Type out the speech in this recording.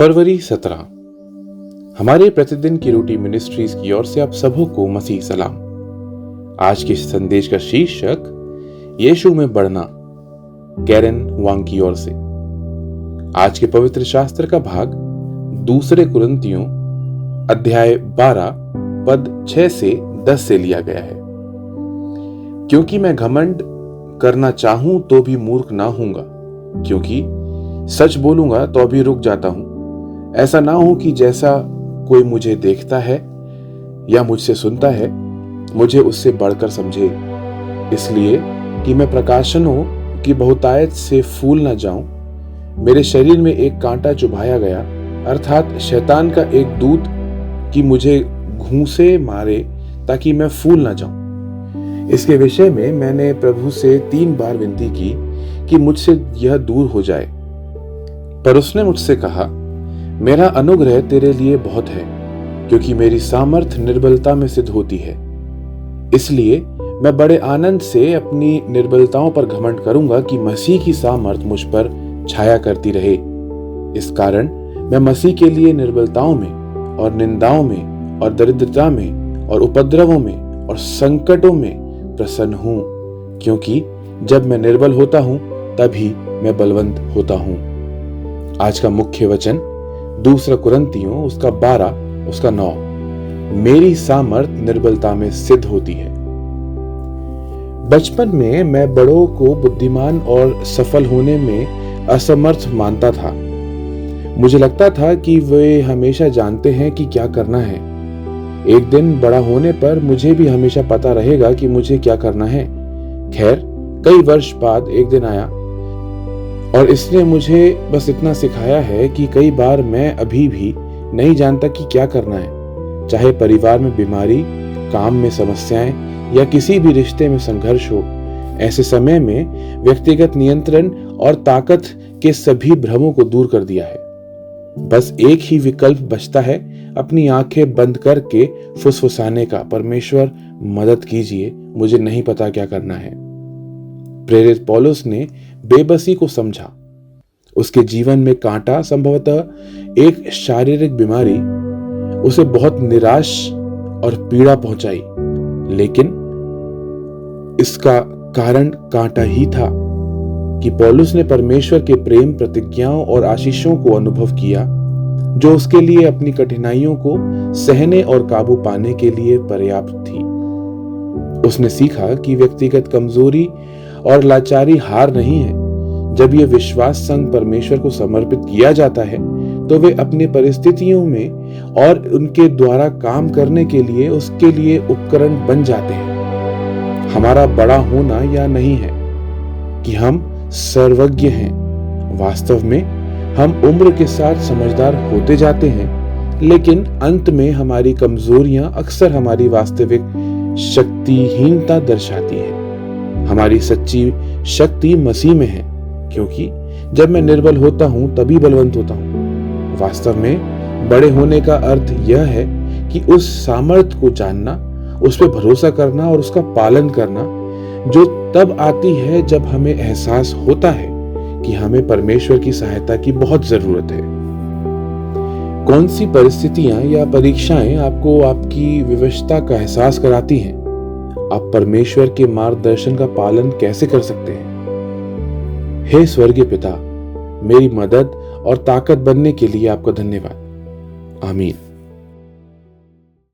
फरवरी 17। हमारे प्रतिदिन की रोटी मिनिस्ट्रीज की ओर से आप सबों को मसीह सलाम। आज के संदेश का शीर्षक यीशु में बढ़ना, कैरन वांग की ओर से। आज के पवित्र शास्त्र का भाग 2 कुरिन्थियों अध्याय 12 पद 6 से 10 से लिया गया है। क्योंकि मैं घमंड करना चाहूं तो भी मूर्ख ना होऊंगा, क्योंकि सच बोलूंगा तो भी रुक जाता हूं। ऐसा ना हो कि जैसा कोई मुझे देखता है या मुझसे सुनता है, मुझे उससे बढ़कर समझे, इसलिए कि मैं प्रकाशनों की बहुतायत से फूल न जाऊं। मेरे शरीर में एक कांटा चुभाया गया, अर्थात शैतान का एक दूत, कि मुझे घूंसे मारे ताकि मैं फूल न जाऊं। इसके विषय में मैंने प्रभु से 3 बार विनती की कि मुझसे यह दूर हो जाए, पर उसने मुझसे कहा, मेरा अनुग्रह तेरे लिए बहुत है, क्योंकि मेरी सामर्थ्य निर्बलता में सिद्ध होती है। इसलिए मैं बड़े आनंद से अपनी निर्बलताओं पर घमंड करूंगा कि मसीह की सामर्थ मुझ पर छाया करती रहे। इस कारण मैं मसीह के लिए निर्बलताओं में और निंदाओं में और दरिद्रता में और उपद्रवों में और संकटों में प्रसन्न हूं, क्योंकि जब मैं निर्बल होता हूं तभी मैं बलवंत होता हूं। आज का मुख्य वचन 2 कुरिन्थियों उसका 12 उसका 9। मेरी सामर्थ निर्बलता में सिद्ध होती है। बचपन में मैं बड़ों को बुद्धिमान और सफल होने में असमर्थ मानता था। मुझे लगता था कि वे हमेशा जानते हैं कि क्या करना है। एक दिन बड़ा होने पर मुझे भी हमेशा पता रहेगा कि मुझे क्या करना है। खैर, कई वर्ष बाद एक दिन आया और इसने मुझे बस इतना सिखाया है कि कई बार मैं अभी भी नहीं जानता कि क्या करना है। चाहे परिवार में बीमारी, काम में समस्याएं या किसी भी रिश्ते में संघर्ष हो, ऐसे समय में व्यक्तिगत नियंत्रण और ताकत के सभी भ्रमों को दूर कर दिया है। बस एक ही विकल्प बचता है, अपनी आंखें बंद करके फुसफुसाने का, परमेश्वर मदद कीजिए, मुझे नहीं पता क्या करना है। प्रेरित पौलुस ने बेबसी को समझा। उसके जीवन में कांटा, संभवतः एक शारीरिक बीमारी, उसे बहुत निराश और पीड़ा पहुंचाई, लेकिन इसका कारण कांटा ही था कि पौलुस ने परमेश्वर के प्रेम, प्रतिज्ञाओं और आशीषों को अनुभव किया, जो उसके लिए अपनी कठिनाइयों को सहने और काबू पाने के लिए पर्याप्त थी। उसने सीखा कि व्यक्तिगत कमजोरी और लाचारी हार नहीं है। जब यह विश्वास संग परमेश्वर को समर्पित किया जाता है, तो वे अपनी परिस्थितियों में और उनके द्वारा काम करने के लिए उसके लिए उपकरण बन जाते हैं। हमारा बड़ा होना यह नहीं है कि हम सर्वज्ञ हैं। वास्तव में हम उम्र के साथ समझदार होते जाते हैं, लेकिन अंत में हमारी कमजोरियां अक्सर हमारी वास्तविक शक्तिहीनता दर्शाती है। हमारी सच्ची शक्ति मसीह में है, क्योंकि जब मैं निर्बल होता हूं तभी बलवंत होता हूं। वास्तव में बड़े होने का अर्थ यह है कि उस सामर्थ को जानना, उस पर भरोसा करना और उसका पालन करना, जो तब आती है जब हमें एहसास होता है कि हमें परमेश्वर की सहायता की बहुत जरूरत है। कौन सी परिस्थितियां या परीक्षाएं आपको आपकी विवशता का एहसास कराती हैं? आप परमेश्वर के मार्गदर्शन का पालन कैसे कर सकते हैं? हे स्वर्गीय पिता, मेरी मदद और ताकत बनने के लिए आपका धन्यवाद। आमीन।